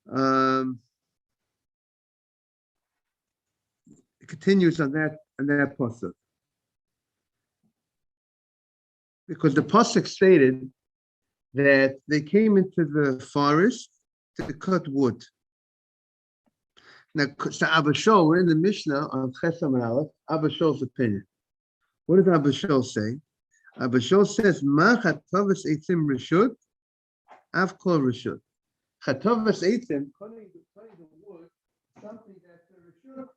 Um, it continues on that pasuk because the pasuk stated that they came into the forest to cut wood. Now, so Abba Shol, we're in the Mishnah on Chesam and Aleph, Abba Shol's opinion. What does Abba Shol say? Abba Shol says, Ma chatavas eitzim reshut, av kol reshut. Chatavas eitzim, cutting the wood, something that's a reshut.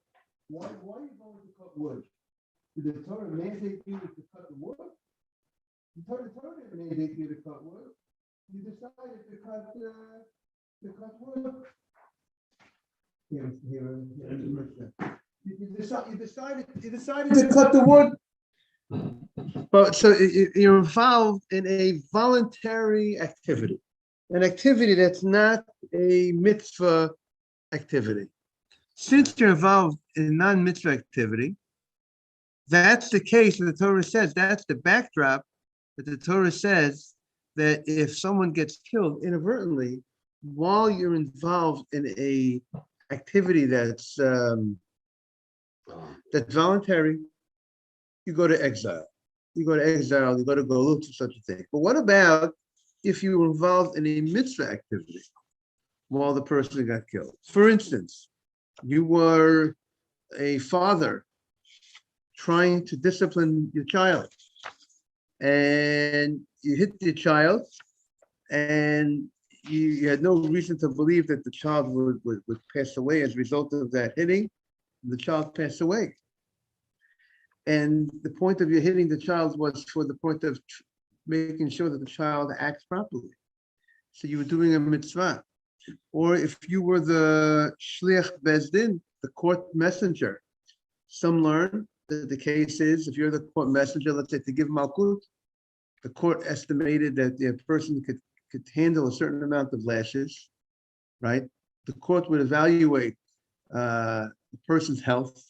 Why are you going to cut wood? Did the Torah mandate you to cut the wood? The Torah didn't mandate you to cut wood. You decided to cut wood. You decided to cut the wood. But so you're involved in a voluntary activity, an activity that's not a mitzvah activity. Since you're involved in non-mitzvah activity, that's the case that the Torah says, that's the backdrop that the Torah says that if someone gets killed inadvertently while you're involved in a activity that's voluntary, you go to exile. You go to galut for such a thing. But what about if you were involved in a mitzvah activity while the person got killed? For instance, you were a father trying to discipline your child, and you hit your child, and you had no reason to believe that the child would pass away as a result of that hitting. The child passed away. And the point of you hitting the child was for the point of making sure that the child acts properly. So you were doing a mitzvah. Or if you were the shliach bezdin, the court messenger, some learn that the case is, if you're the court messenger, let's say to give malkut, the court estimated that the person could handle a certain amount of lashes, right? The court would evaluate the person's health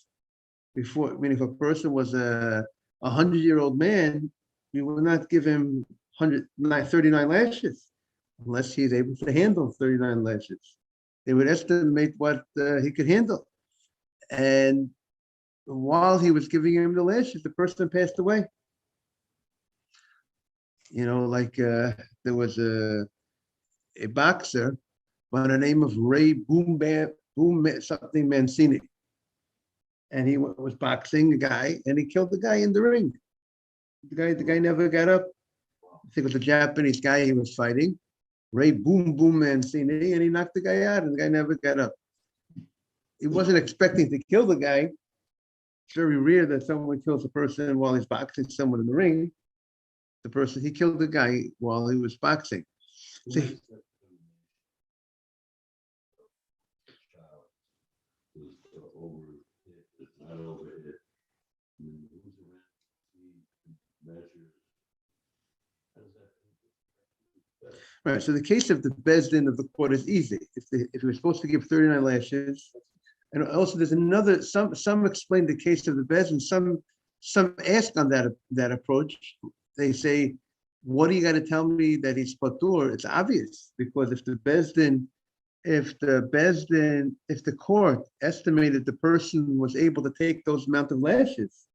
before. I mean, if a person was a 100-year-old man, we will not give him 39 lashes unless he's able to handle 39 lashes. They would estimate what he could handle. And while he was giving him the lashes, the person passed away. You know, like there was a boxer by the name of Ray something Mancini. And he was boxing the guy, and he killed the guy in the ring. The guy never got up. I think it was a Japanese guy he was fighting, Ray Mancini, and he knocked the guy out, and the guy never got up. He wasn't expecting to kill the guy. It's very rare that someone kills a person while he's boxing someone in the ring. He killed the guy while he was boxing. See, right. So the case of the bezdin of the court is easy. If we're supposed to give 39 lashes, and also there's another. Some explain the case of the bezdin. Some ask on that approach. They say, what do you got to tell me that he's patur? It's obvious, because if the court estimated the person was able to take those amount of lashes,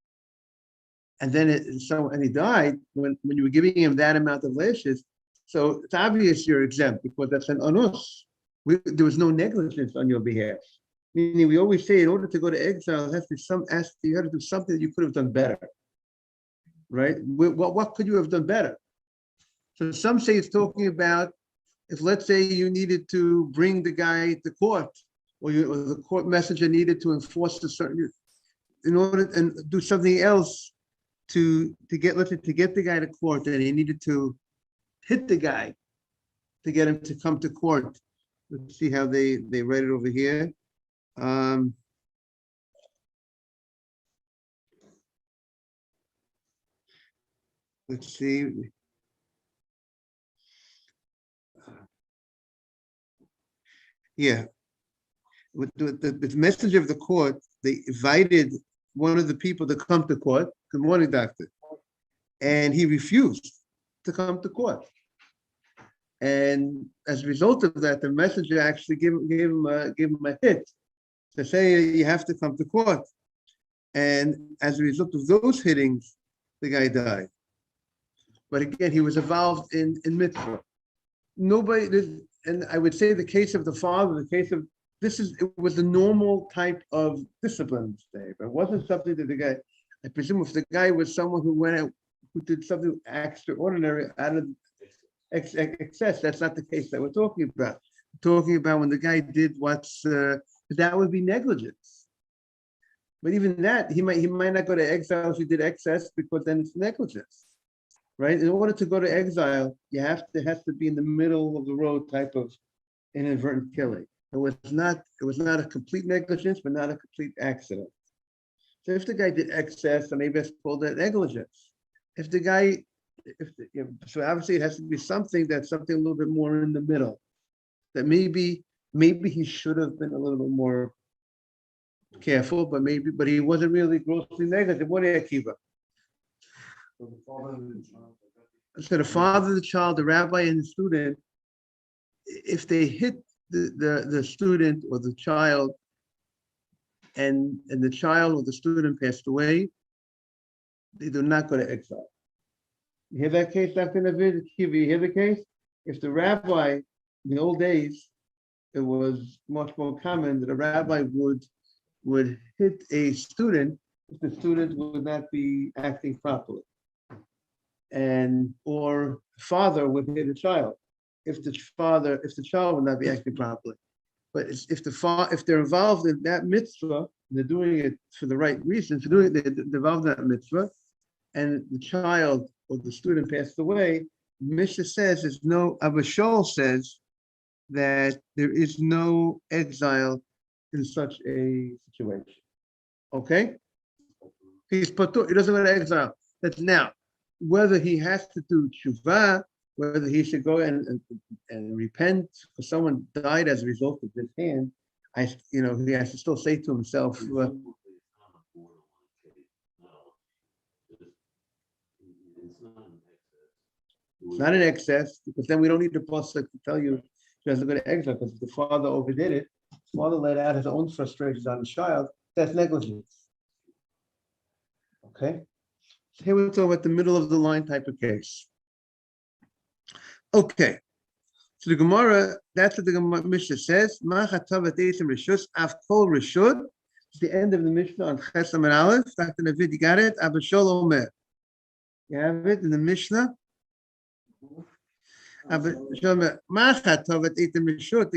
and then he died when you were giving him that amount of lashes, so it's obvious you're exempt, because that's an anus. There was no negligence on your behalf. Meaning, we always say in order to go to exile, there has to be you have to do something that you could have done better. Right? What could you have done better? So some say it's talking about if, let's say, you needed to bring the guy to court, or the court messenger needed to enforce a certain, in order and do something else to get the guy to court, and he needed to hit the guy to get him to come to court. Let's see how they write it over here. Let's see. Yeah. With the messenger of the court, they invited one of the people to come to court. Good morning, doctor. And he refused to come to court. And as a result of that, the messenger actually gave him a hit to say you have to come to court. And as a result of those hittings, the guy died. But again, he was involved in mitzvah. And I would say the case of the father, the case of it was a normal type of discipline today, but it wasn't something that the guy, I presume if the guy was someone who went out, who did something extraordinary out of excess, that's not the case that we're talking about. We're talking about when the guy did that would be negligence. But even that, he might not go to exile if he did excess, because then it's negligence, right? In order to go to exile, it has to be in the middle of the road type of inadvertent killing. It was not a complete negligence, but not a complete accident. So if the guy did excess, then maybe that's called that negligence. So obviously it has to be something a little bit more in the middle. That maybe he should have been a little bit more careful, but he wasn't really grossly negligent. What did Akiva? So the father, the child, the rabbi, and the student, if they hit the student or the child, and the child or the student passed away, they do not go to exile. You hear that case, Dr. Navid? You hear the case? If the rabbi, in the old days, it was much more common that a rabbi would hit a student if the student would not be acting properly. Or father would hit a child if the child would not be acting properly. But if they're involved in that mitzvah, they're doing it for the right reasons, they're involved in that mitzvah, and the child or the student passed away, Mishnah says Abba Shaul says that there is no exile in such a situation. Okay? He's patur, he doesn't go to exile. That's now. Whether he has to do tshuva, whether he should go and repent because someone died as a result of his hand, he has to still say to himself, it's not an excess, because then we don't need the pasuk to tell you he doesn't go to exile, because if the father overdid it, the father let out his own frustrations on the child, that's negligence. Okay? So here we're talking about the middle of the line type of case. Okay. So the Gemara, that's what the Mishnah says. It's the end of the Mishnah on Chesam and Aleph. Dr. Navid, you got it? Abba Shaul Omer. You have it in the Mishnah? The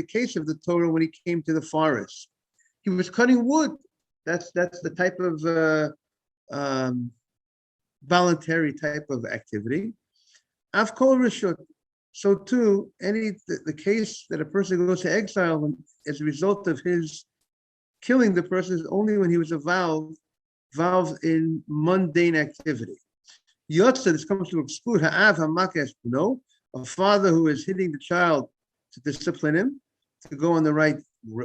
case of the Torah when he came to the forest. He was cutting wood. That's the type of voluntary type of activity. Avkol Rishut. So too, the case that a person goes to exile as a result of his killing the person is only when he was involved in mundane activity. Yotza, this comes to exclude ha'av ha'makes, a father who is hitting the child to discipline him, to go on the right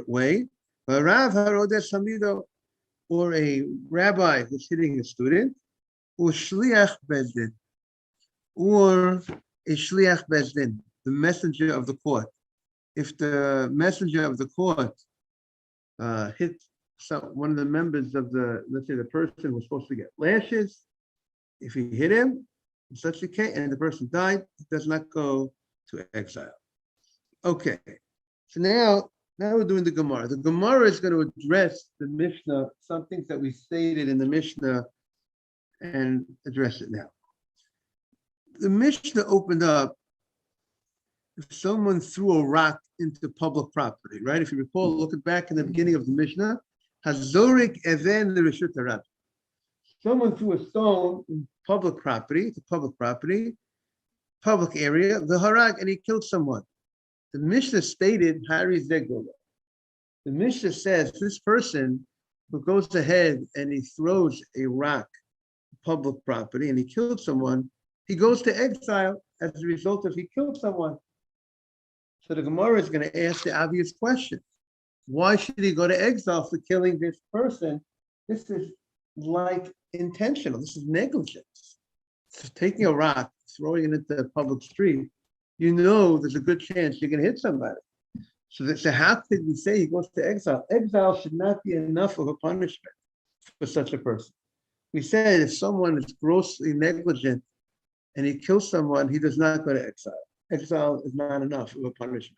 way. Rav harodes hamido, or a rabbi who's hitting a student, or shliach bezdin, or a shliach bezdin, the messenger of the court. If the messenger of the court hit one of the members of let's say the person was supposed to get lashes, if he hit him, in such a case, and the person died, it does not go to exile. Okay, so now we're doing the Gemara. The Gemara is going to address the Mishnah, some things that we stated in the Mishnah, and address it now. The Mishnah opened up if someone threw a rock into public property, right? If you recall, looking back in the beginning of the Mishnah, Hazorik Even Reshut HaRabbi. Someone threw a stone in public property, public area, the harag, and he killed someone. The Mishnah stated, Hari Zegola. The Mishnah says this person who goes ahead and he throws a rock in public property and he killed someone, he goes to exile as a result of he killed someone. So the Gemara is going to ask the obvious question. Why should he go to exile for killing this person? This is like intentional. This is negligence. So taking a rock, throwing it into the public street, you know there's a good chance you're going to hit somebody. So how could we say he goes to exile? Exile should not be enough of a punishment for such a person. We said if someone is grossly negligent and he kills someone, he does not go to exile. Exile is not enough of a punishment.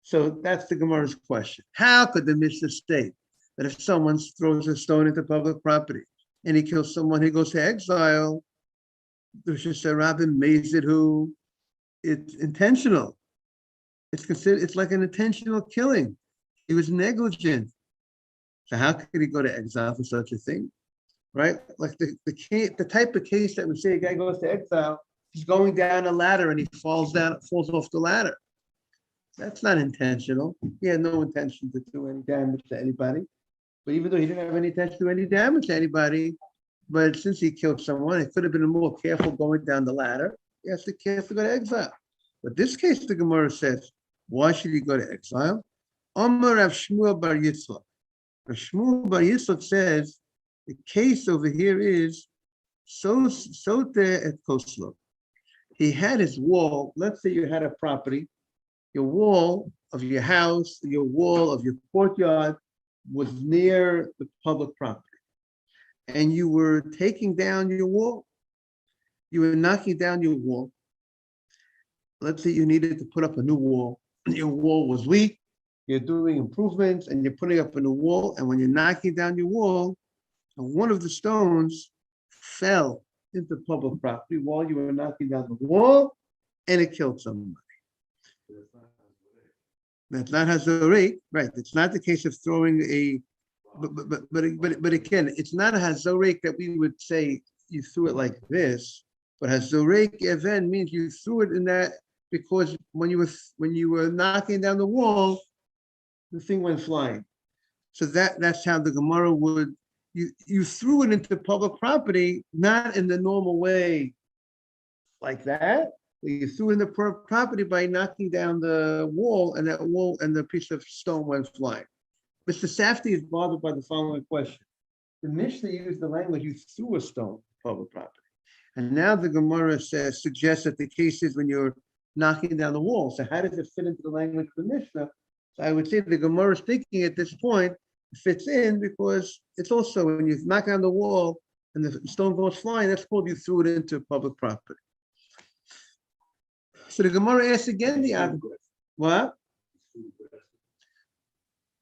So that's the Gemara's question. How could the Mishnah state that if someone throws a stone into public property and he kills someone, he goes to exile? There's just a Rabbi Mazid who it's intentional. It's considered, it's like an intentional killing. He was negligent. So how could he go to exile for such a thing? Right? Like the type of case that we say a guy goes to exile, he's going down a ladder and he falls off the ladder. That's not intentional. He had no intention to do any damage to anybody. But even though he didn't have any intention to do any damage to anybody, but since he killed someone, it could have been more careful going down the ladder. He has to carefully go to exile. But this case, the Gemara says, why should he go to exile? Amar Rav Shmuel Bar Yitzchak. Rav Shmuel Bar Yitzchak says, the case over here is Sote et Koslo. He had his wall. Let's say you had a property. Your wall of your house, your wall of your courtyard was near the public property. And you were taking down your wall. You were knocking down your wall. Let's say you needed to put up a new wall. Your wall was weak. You're doing improvements and you're putting up a new wall. And when you're knocking down your wall, one of the stones fell into public property while you were knocking down the wall and it killed somebody. That's not hazorek, right? It's not the case of throwing a, but again, it's not a hazorek that we would say you threw it like this. But hazorek even means you threw it in that because when you were knocking down the wall, the thing went flying. So that's how the Gemara would. You threw it into public property, not in the normal way, like that. You threw in the property by knocking down the wall, and that wall and the piece of stone went flying. Mr. Safdie is bothered by the following question. The Mishnah used the language, you threw a stone to public property. And now the Gemara suggests that the case is when you're knocking down the wall. So how does it fit into the language of the Mishnah? So I would say the Gemara is thinking at this point, it fits in because it's also when you knock on the wall and the stone goes flying, that's called you threw it into public property. So the Gemara asks again the argument. What?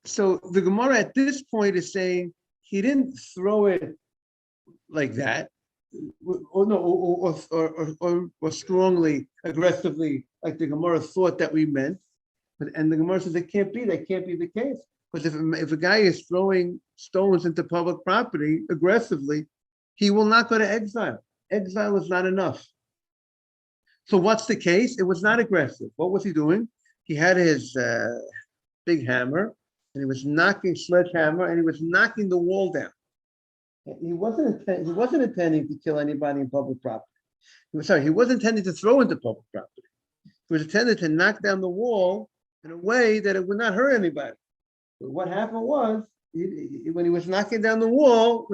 So the Gemara at this point is saying he didn't throw it like that, or strongly, aggressively, like the Gemara thought that we meant. And the Gemara says it can't be. That can't be the case. Because if a guy is throwing stones into public property aggressively, he will not go to exile. Exile is not enough. So what's the case? It was not aggressive. What was he doing? He had his big hammer, and he was knocking sledgehammer, and he was knocking the wall down. He wasn't intending to kill anybody in public property. He wasn't intending to throw into public property. He was intended to knock down the wall in a way that it would not hurt anybody. But what happened was, when he was knocking down the wall,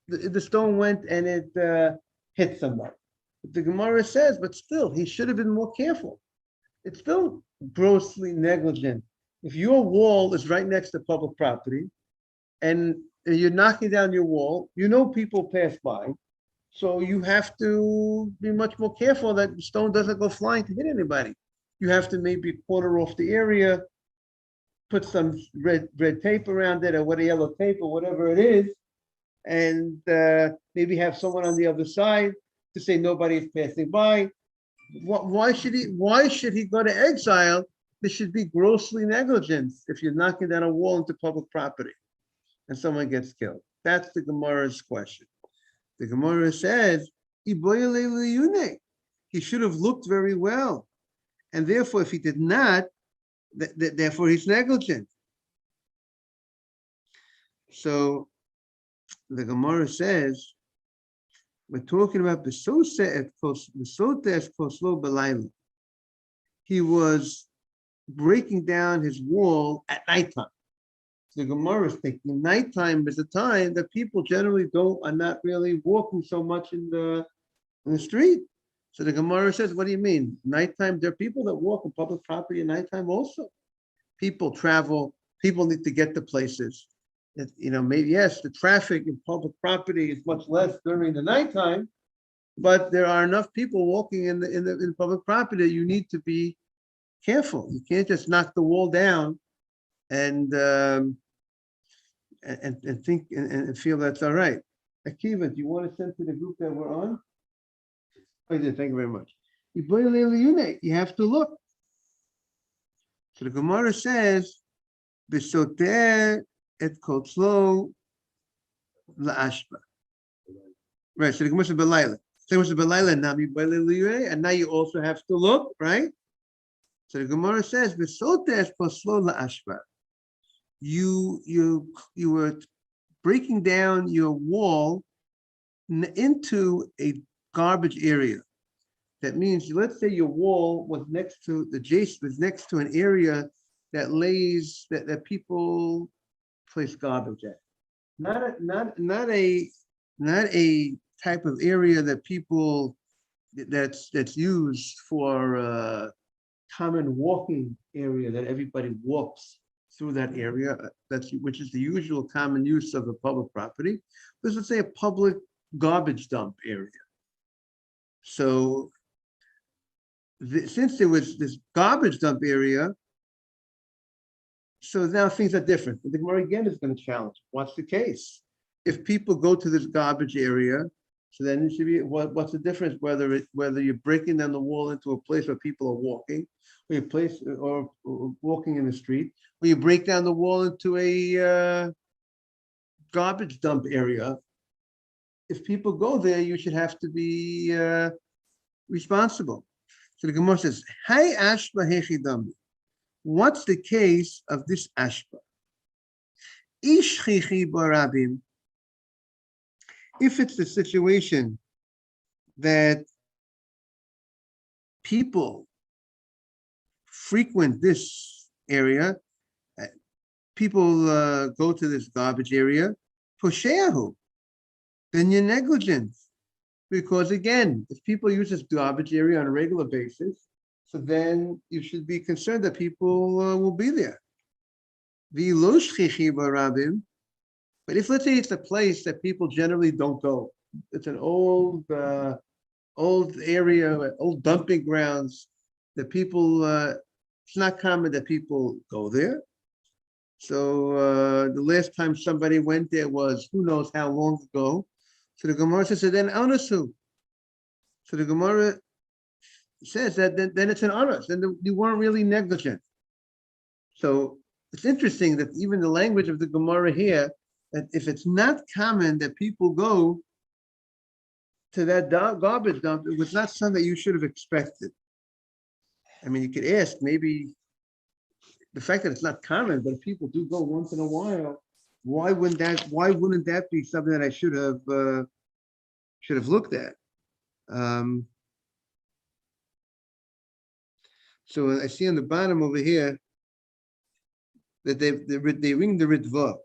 the stone went and it hit somebody. But the Gemara says, but still, he should have been more careful. It's still grossly negligent. If your wall is right next to public property and you're knocking down your wall, you know people pass by. So you have to be much more careful that the stone doesn't go flying to hit anybody. You have to maybe quarter off the area, put some red tape around it or what, a yellow tape or whatever it is, and maybe have someone on the other side to say nobody is passing by. Why should he go to exile? This should be grossly negligent if you're knocking down a wall into public property and someone gets killed. That's the Gemara's question. The Gemara says, he should have looked very well. And therefore, if he did not, therefore he's negligent. So the Gemara says, we're talking about he was breaking down his wall at nighttime. The Gemara is thinking nighttime is a time that people generally are not really walking so much in the street. So the Gemara says, what do you mean? Nighttime, there are people that walk on public property at nighttime also. People travel, people need to get to places. Maybe, yes, the traffic in public property is much less during the nighttime, but there are enough people walking in public property that you need to be careful. You can't just knock the wall down and think and feel that's all right. Akiva, do you want to send to the group that we're on? I did. Thank you very much. You have to look. So the Gemara says, "B'soteh et kotzlo la'ashba." Right. So the Gemara says belayla. So the Gemara says belayla nami b'leiliyunei, and now you also have to look, right? So the Gemara says, "B'soteh et kotzlo la'ashba." You were breaking down your wall into a garbage area. That means, let's say your wall was next to an area that people place garbage at. Not a type of area that people that's used for common walking area that everybody walks through that area. Which is the usual common use of a public property. But let's say a public garbage dump area. So since there was this garbage dump area, so now things are different. The Gemara again is going to challenge. What's the case? If people go to this garbage area, so then it should be what's the difference whether you're breaking down the wall into a place where people are walking, or walking in the street, or you break down the wall into a garbage dump area. If people go there, you should have to be responsible. So the Gemara says, "Hey ashba hechidami." What's the case of this ashba? Ish chichi barabim. If it's the situation that people frequent this area, people go to this garbage area, posheahu, then you're negligent. Because again, if people use this garbage area on a regular basis, so then you should be concerned that people will be there. But if, let's say, it's a place that people generally don't go, it's an old area, old dumping grounds that people, it's not common that people go there. So the last time somebody went there was who knows how long ago. So the Gemara says, then onasu. So the Gemara says that then it's an onus, then you weren't really negligent. So it's interesting that even the language of the Gemara here, that if it's not common that people go to that garbage dump, it was not something that you should have expected. I mean, you could ask, maybe the fact that it's not common, but if people do go once in a while, why wouldn't that be something that I should have looked at? So I see on the bottom over here that they ring the Ritva.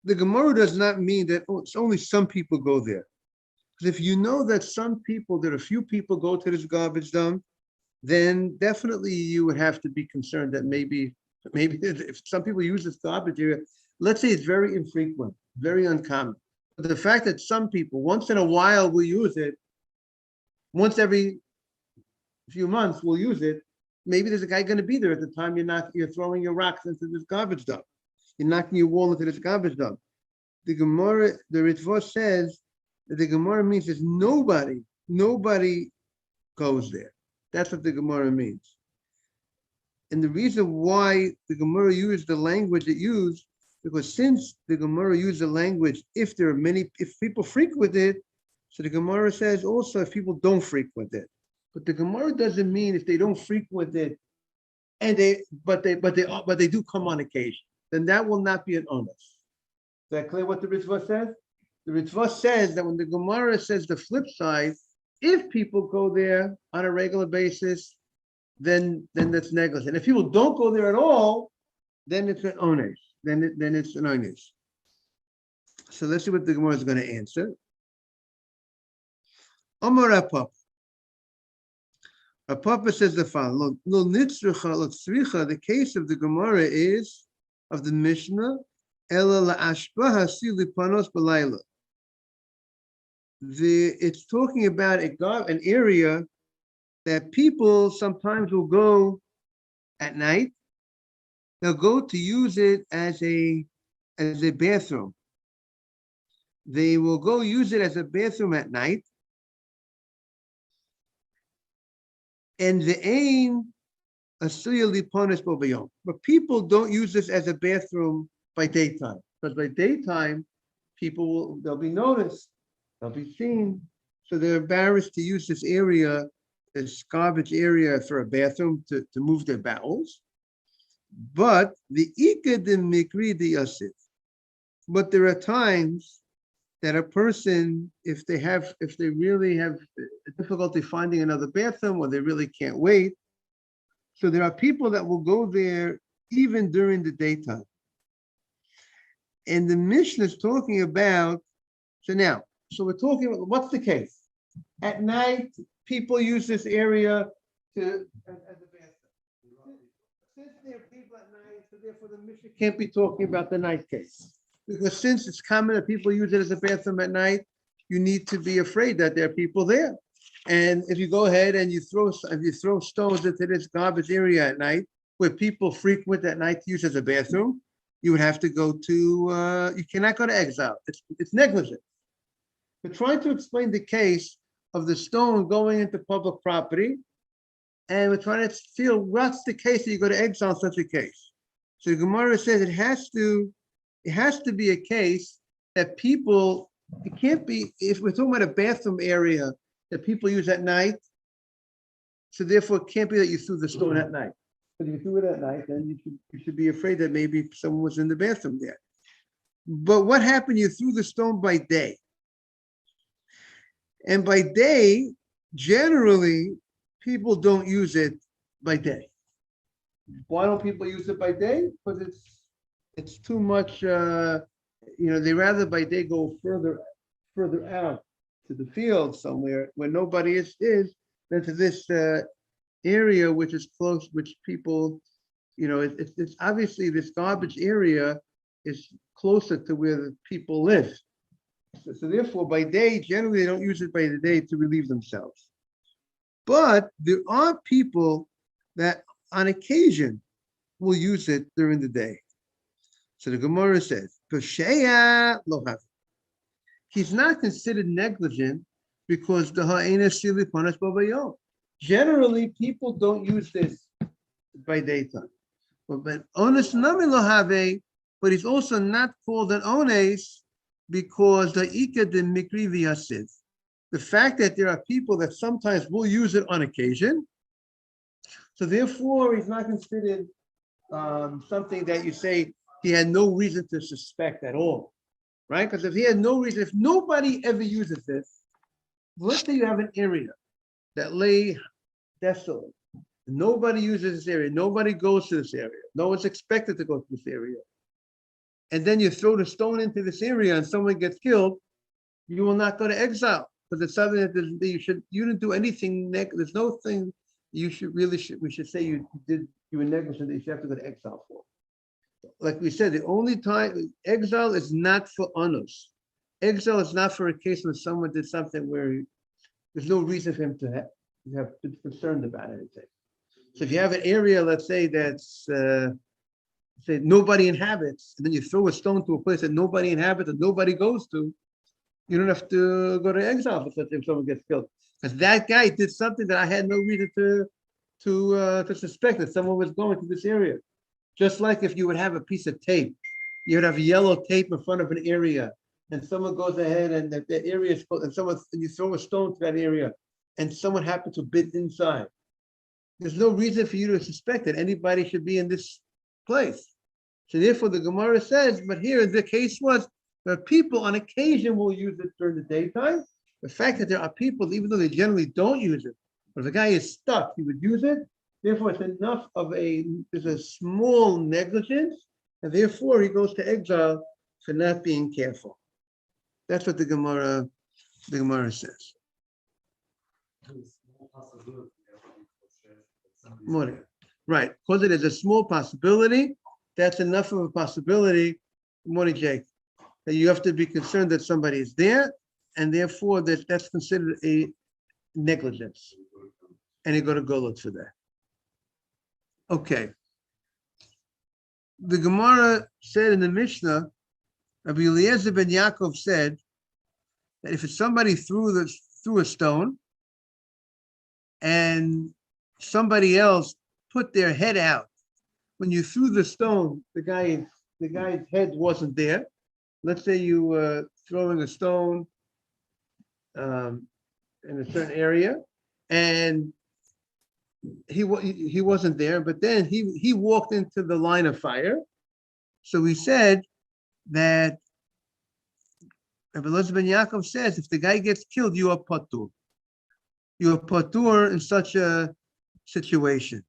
The Gemara does not mean that it's only some people go there. Because if you know that a few people go to this garbage dump, then definitely you would have to be concerned that maybe if some people use this garbage area, let's say it's very infrequent, very uncommon. But the fact that some people once in a while will use it, once every few months will use it, maybe there's a guy going to be there at the time you're throwing your rocks into this garbage dump. You're knocking your wall into this garbage dump. The Ritva says that the Gemara means that nobody goes there. That's what the Gemara means. And the reason why the Gemara used the language it used, because since the Gemara used the language, if people frequent it, so the Gemara says also if people don't frequent it. But the Gemara doesn't mean if they don't frequent it, but they do come on occasion, then that will not be an onus. Is that clear what the Ritva says? The Ritva says that when the Gemara says the flip side, if people go there on a regular basis, then that's negligent. If people don't go there at all, then it's an onus. Then it's an onus. So let's see what the Gemara is going to answer. Amar Papa. A Papa says the following: Lo nitzricha lo tzricha. The case of the Gemara is of the Mishnah. Ela la'ashbaha si lipanos b'layla. It's talking about an area that people sometimes will go at night. They'll go to use it as a bathroom. They will go use it as a bathroom at night. And the aim, asuya lipanos b'bayom. But people don't use this as a bathroom by daytime, because by daytime, they'll be noticed, they'll be seen. So they're embarrassed to use this area, this garbage area, for a bathroom to move their bowels. But the ika de mikri de yasif. But there are times that a person, if they really have difficulty finding another bathroom, or they really can't wait, so there are people that will go there even during the daytime. And the Mishnah is talking about, so we're talking about, what's the case? At night, people use this area as a bathroom. Since there are people at night, so therefore the Mishnah can't be talking about the night case. Because since it's common that people use it as a bathroom at night, you need to be afraid that there are people there. And if you go ahead and you throw stones into this garbage area at night, where people frequent at night to use as a bathroom, you would have to go to, you cannot go to exile. It's negligent. We're trying to explain the case of the stone going into public property, and we're trying to feel what's the case that you go to exile in such a case. So the Gemara says it has to be a case that people, it can't be, if we're talking about a bathroom area that people use at night, so therefore it can't be that you threw the stone at night. But if you do it at night, then you should be afraid that maybe someone was in the bathroom there. But what happened? You threw the stone by day. And by day, generally, people don't use it by day. Why don't people use it by day? Because it's too much, they rather by day go further out to the field somewhere where nobody is than to this area which is close, which people, it's obviously this garbage area is closer to where the people live. So therefore, by day, generally they don't use it by the day to relieve themselves. But there are people that on occasion will use it during the day. So the Gemara says, "Pesheya lo have." He's not considered negligent because the ha'ena shili panas b'bayom. Generally, people don't use this by daytime. But ones nami lo have, but he's also not called an ones because the ika de mikri v'yasiv. The fact that there are people that sometimes will use it on occasion, so therefore he's not considered something that you say he had no reason to suspect at all, right? Because if he had no reason, if nobody ever uses this, let's say you have an area that lay desolate, nobody uses this area, nobody goes to this area, no one's expected to go to this area, and then you throw the stone into this area and someone gets killed, you will not go to exile because it's something that you didn't do anything. There's no thing we should say you were negligent that you should have to go to exile for. Like we said, the only time exile is not for onus. Exile is not for a case when someone did something where there's no reason for him to have been concerned about anything. So if you have an area, let's say that's say nobody inhabits, and then you throw a stone to a place that nobody inhabits and nobody goes to, you don't have to go to exile if someone gets killed. Because that guy did something that I had no reason to suspect that someone was going to this area. Just like if you would have a piece of tape, you would have yellow tape in front of an area, and someone goes ahead and that area is closed, and you throw a stone to that area, and someone happens to bit inside. There's no reason for you to suspect that anybody should be in this place. So therefore, the Gemara says, but here the case was that people on occasion will use it during the daytime. The fact that there are people, even though they generally don't use it, but if a guy is stuck, he would use it. Therefore, it's enough of there's a small negligence, and therefore he goes to exile for not being careful. That's what the Gemara says. Morning. Right, because it is a small possibility, that's enough of a possibility. Good morning, Jake. That you have to be concerned that somebody is there, and therefore that's considered a negligence. And you go look for that. Okay. The Gemara said in the Mishnah, Rabbi Eliezer ben Yaakov said that if it's somebody threw a stone and somebody else put their head out, when you threw the stone, the guy's head wasn't there. Let's say you were throwing a stone in a certain area, and he wasn't there, but then he walked into the line of fire. So we said that Rabbi Eliezer ben Yaakov says if the guy gets killed, you are patur. You are patur in such a situation,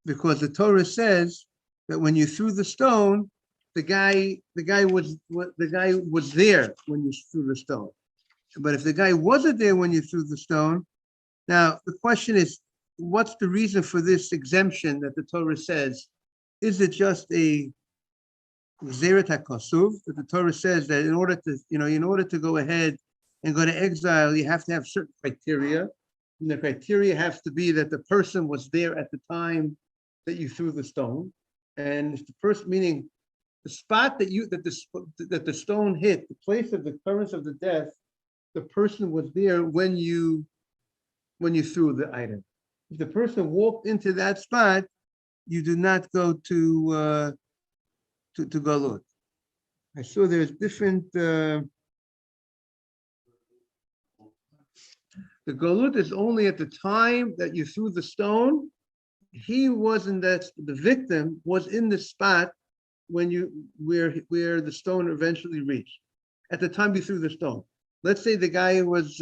because the Torah says that when you threw the stone, the guy was there when you threw the stone. But if the guy wasn't there when you threw the stone, now the question is, what's the reason for this exemption that the Torah says? Is it just a Zeret HaKasuv, that the Torah says that in order to go ahead and go to exile, you have to have certain criteria, and the criteria has to be that the person was there at the time that you threw the stone, and if the person, meaning the spot that the stone hit, the place of the occurrence of the death, the person was there when you threw the item. If the person walked into that spot, you do not go to Galut. I saw there's different. The Galut is only at the time that you threw the stone. He wasn't, that the victim was in the spot when where the stone eventually reached. At the time you threw the stone. Let's say the guy was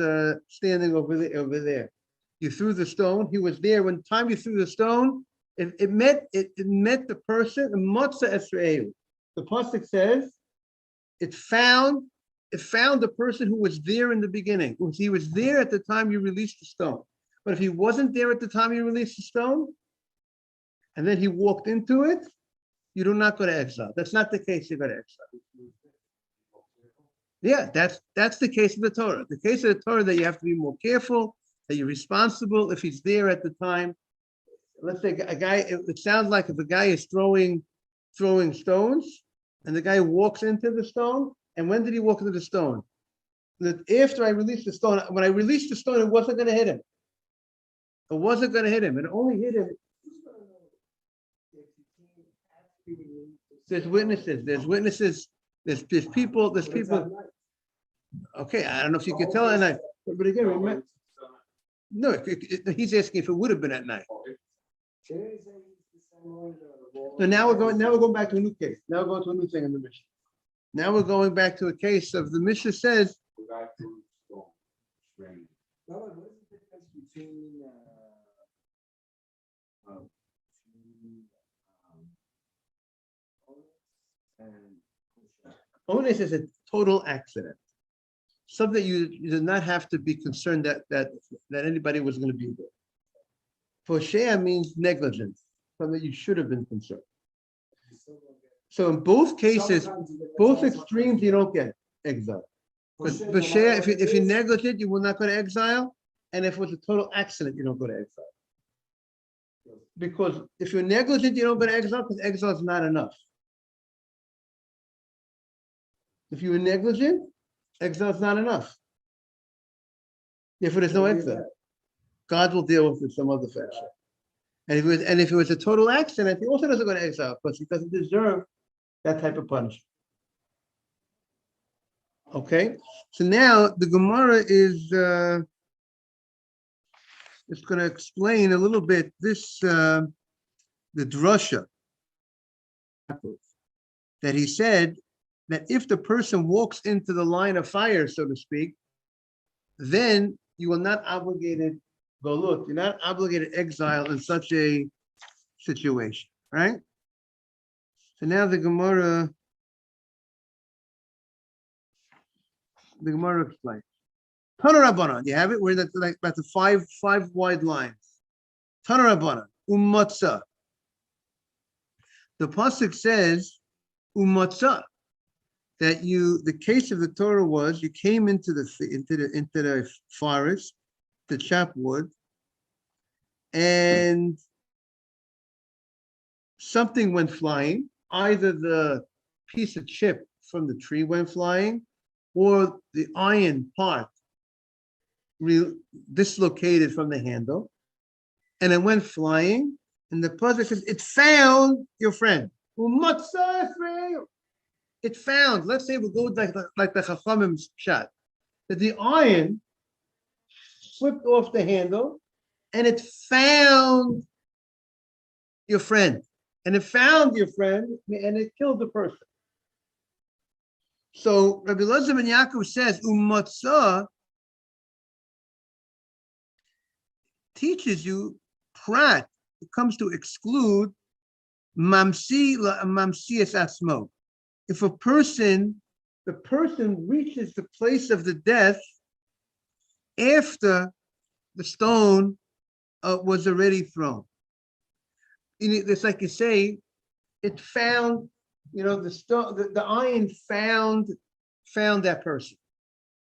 standing over there. You threw the stone. He was there when time you threw the stone. It met the person. Matzah Esra'elu. The pasuk says it found the person who was there in the beginning. He was there at the time you released the stone. But if he wasn't there at the time you released the stone, and then he walked into it, you do not go to exile. That's not the case. You go to exile. Yeah, that's the case of the Torah. The case of the Torah that you have to be more careful, that you're responsible if he's there at the time. Let's say a guy, it sounds like if a guy is throwing stones and the guy walks into the stone, and when did he walk into the stone? That after I released the stone, when I released the stone, it wasn't going to hit him. It wasn't going to hit him. It only hit him. There's witnesses. There's people. Okay, I don't know if you can tell at night, but again, remember, no, he's asking if it would have been at night. So now we're going back to a new case. Now we're going to a new thing in the Mishnah. Now we're going back to a case of the Mishnah says. What is the difference between Onus is a total accident. Something you do not have to be concerned that anybody was going to be there. Poshea means negligence, something you should have been concerned. So in both cases, both extremes, you don't get exile. But Poshea, if you're negligent, you will not go to exile. And if it was a total accident, you don't go to exile. Because if you're negligent, you don't go to exile because exile is not enough. If you were negligent, exile is not enough. Therefore, there's no exile. God will deal with it some other fashion. And if it was a total accident, he also doesn't go to exile because he doesn't deserve that type of punishment. Okay, so now the Gemara is going to explain a little bit this the drasha that he said that if the person walks into the line of fire, so to speak, then you are not obligated galut, you're not obligated exile in such a situation, right? So now the Gemara explains. Tana Rabbanan, you have it? We're in about the five wide lines. Tana Rabbanan, umatzah. The pasuk says umatzah, that the case of the Torah was you came into the forest to chop wood, and something went flying. Either the piece of chip from the tree went flying, or the iron part dislocated from the handle, and it went flying. And the pasuk says it found your friend. It found. Let's say we'll go like the Chachamim's shot, that the iron slipped off the handle, and it found your friend. And it found your friend, and it killed the person. So Rabbi Elazar ben Yaakov says, Umatzah teaches you prat. It comes to exclude mamsi es asmo. If the person reaches the place of the death after the stone was already thrown. It's like you say, it found, the stone, the iron found that person.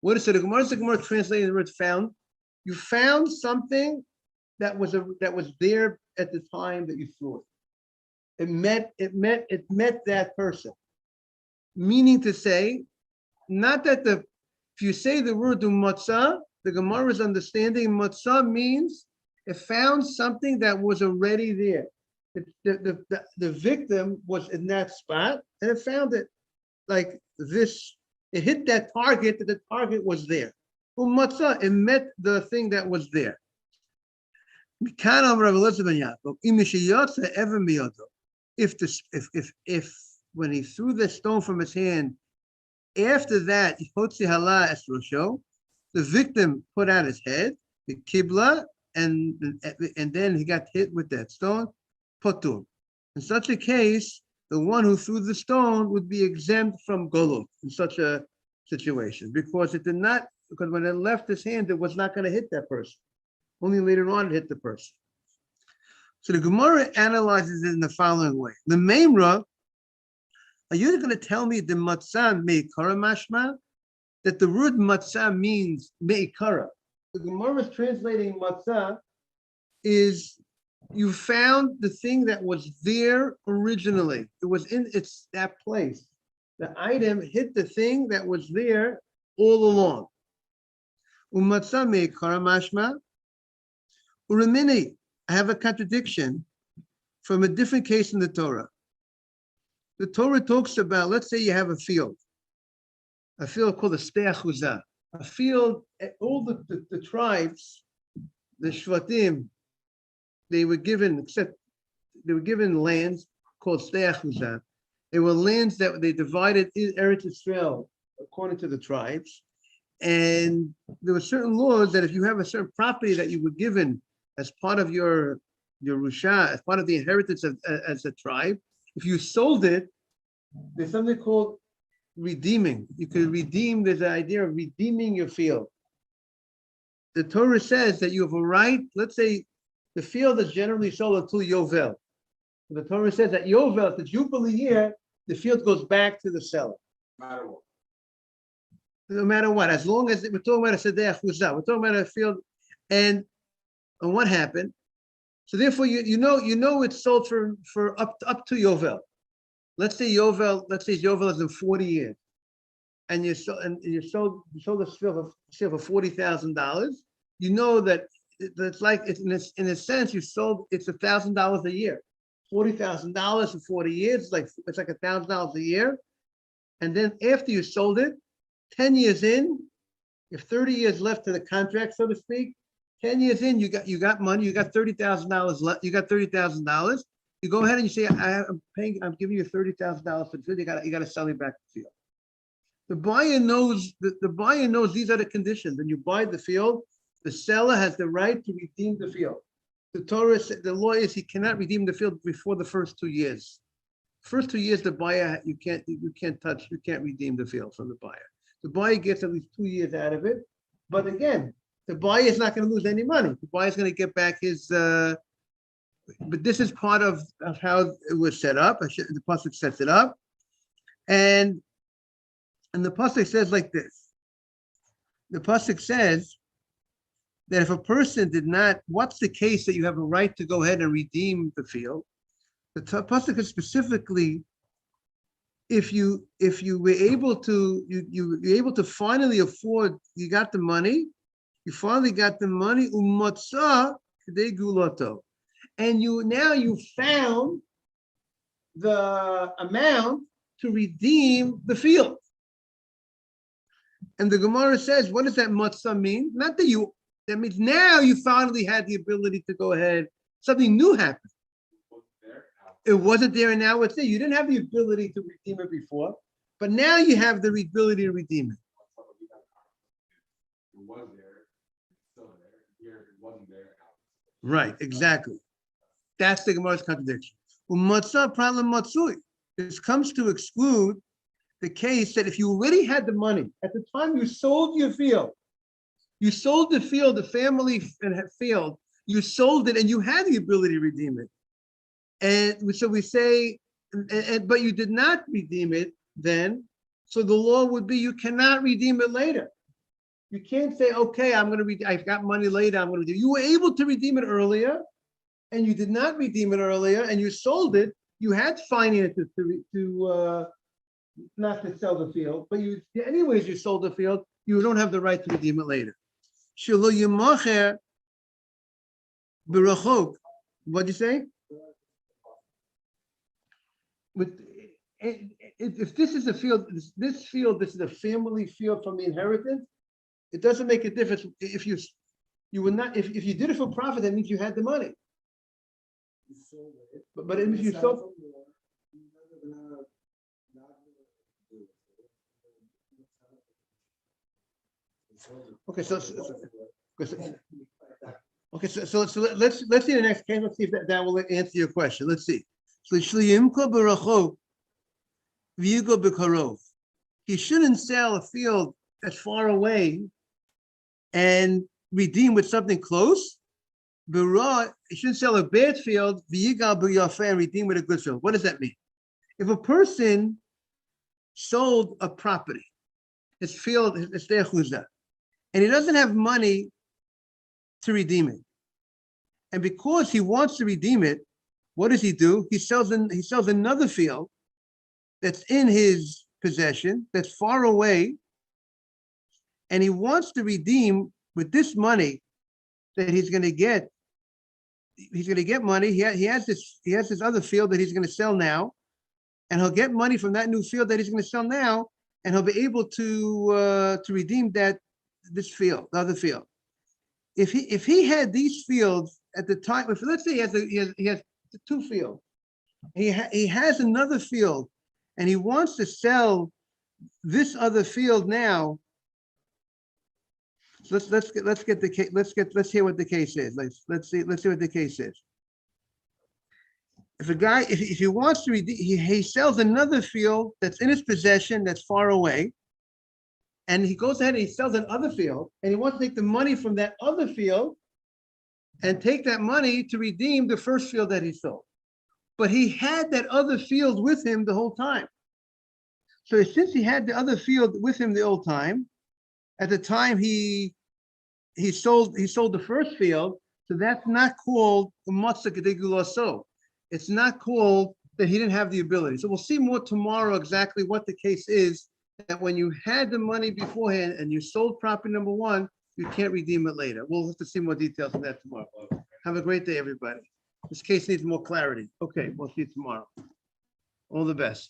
What is it? The Gemara translating the word found. You found something that was there at the time that you threw it. It met that person. Meaning to say, not that if you say the word matzah, the Gemara's understanding matzah means it found something that was already there. The victim was in that spot, and it found it like this. It hit that target, that the target was there. Matzah, it met the thing that was there. If when he threw the stone from his hand, after that, the victim put out his head, the kibla, and then he got hit with that stone, potur. In such a case, the one who threw the stone would be exempt from golot in such a situation, because when it left his hand, it was not going to hit that person. Only later on it hit the person. So the Gemara analyzes it in the following way. The Memra, are you going to tell me the matzah meikara mashma? That the word matzah means meikara. The Gemara is translating matzah is you found the thing that was there originally. It was in that place. The item hit the thing that was there all along. Umatzah meikara mashma. Uramini, I have a contradiction from a different case in the Torah. The Torah talks about, let's say you have a field called a steachuzah. A field, all the tribes, the shvatim, they were given lands called steachuzah. They were lands that they divided in Eretz Israel according to the tribes. And there were certain laws that if you have a certain property that you were given as part of your Rusha, as part of the inheritance as a tribe, if you sold it, there's something called redeeming. You can redeem, there's an idea of redeeming your field. The Torah says that you have a right, let's say the field is generally sold until Yovel. The Torah says that Yovel, the Jubilee year, the field goes back to the seller. No matter what, as long as we're talking about a Sedeh Chuzah, we're talking about a field, and what happened? So therefore, you know it's sold for up to Yovel. Let's say Yovel is in 40 years, and you sold the field for $40,000. You know that it's like in a sense you sold it's $1,000 a year, $40,000 for 40 years. It's like $1,000 a year, and then after you sold it, 10 years in, you have 30 years left to the contract, so to speak. 10 years in, you got money, you got $30,000 left, you got $30,000. You go ahead and you say, I'm giving you $30,000 for the field, you got to sell me back the field. The buyer knows these are the conditions. When you buy the field, the seller has the right to redeem the field. The Torah, the law is he cannot redeem the field before the first 2 years. First 2 years, the buyer, you can't redeem the field from the buyer. The buyer gets at least 2 years out of it. But again, the buyer is not going to lose any money. The buyer is going to get back his but this is part of how it was set up. The pasuk sets it up, and the pasuk says like this. The pasuk says that if a person did not, what's the case that you have a right to go ahead and redeem the field? The pasuk is specifically if you were able to you were able to finally afford, you got the money, you finally got the money, umatza k'dei gulato, and you found the amount to redeem the field. And the Gemara says, what does that matzah mean? Not that that means now you finally had the ability to go ahead. Something new happened. It wasn't there and now it's there. You didn't have the ability to redeem it before, but now you have the ability to redeem it. It was there, it's still there. Here it wasn't there. Right, exactly. That's the Gemara's contradiction. Umatzah problem matzui. This comes to exclude the case that if you already had the money at the time you sold your field, you sold the field, the family field, you sold it and you had the ability to redeem it. And so we say, but you did not redeem it then. So the law would be you cannot redeem it later. You can't say, okay, I've got money later, I'm going to redeem. You were able to redeem it earlier and you did not redeem it earlier and you sold it. You had finances to not to sell the field, but anyways you sold the field. You don't have the right to redeem it later. Shelo yimacher b'rachok. What'd you say? If this is a field, this is a family field from the inheritance. It doesn't make a difference if you would not. If you did it for profit, that means you had the money. But if you sold. Okay, so let's see the next case. Let's see if that will answer your question. Let's see. So he shouldn't sell a field that's far away and redeem with something close. He shouldn't sell a bad field and redeem with a good field. What does that mean? If a person sold a property, his field, it's their chuzah, and he doesn't have money to redeem it, and because he wants to redeem it, what does he do? He sells another field that's in his possession, that's far away, and he wants to redeem with this money that he's going to get. He's going to get money. He has this other field that he's going to sell now, and he'll get money from that new field that he's going to sell now, and he'll be able to redeem this field, the other field. If he had these fields at the time, let's say he has two fields, he has another field, and he wants to sell this other field now. So let's hear what the case is. Let's see what the case is. If a guy, if he wants to redeem, he sells another field that's in his possession that's far away, and he goes ahead and he sells another field, and he wants to take the money from that other field and take that money to redeem the first field that he sold. But he had that other field with him the whole time. So since he had the other field with him the whole time, at the time he sold the first field, so that's not called matzah k'dei gulaso. It's not called that he didn't have the ability. So we'll see more tomorrow exactly what the case is, that when you had the money beforehand and you sold property number one, you can't redeem it later. We'll have to see more details on that tomorrow. Have a great day, everybody. This case needs more clarity. Okay, we'll see you tomorrow. All the best.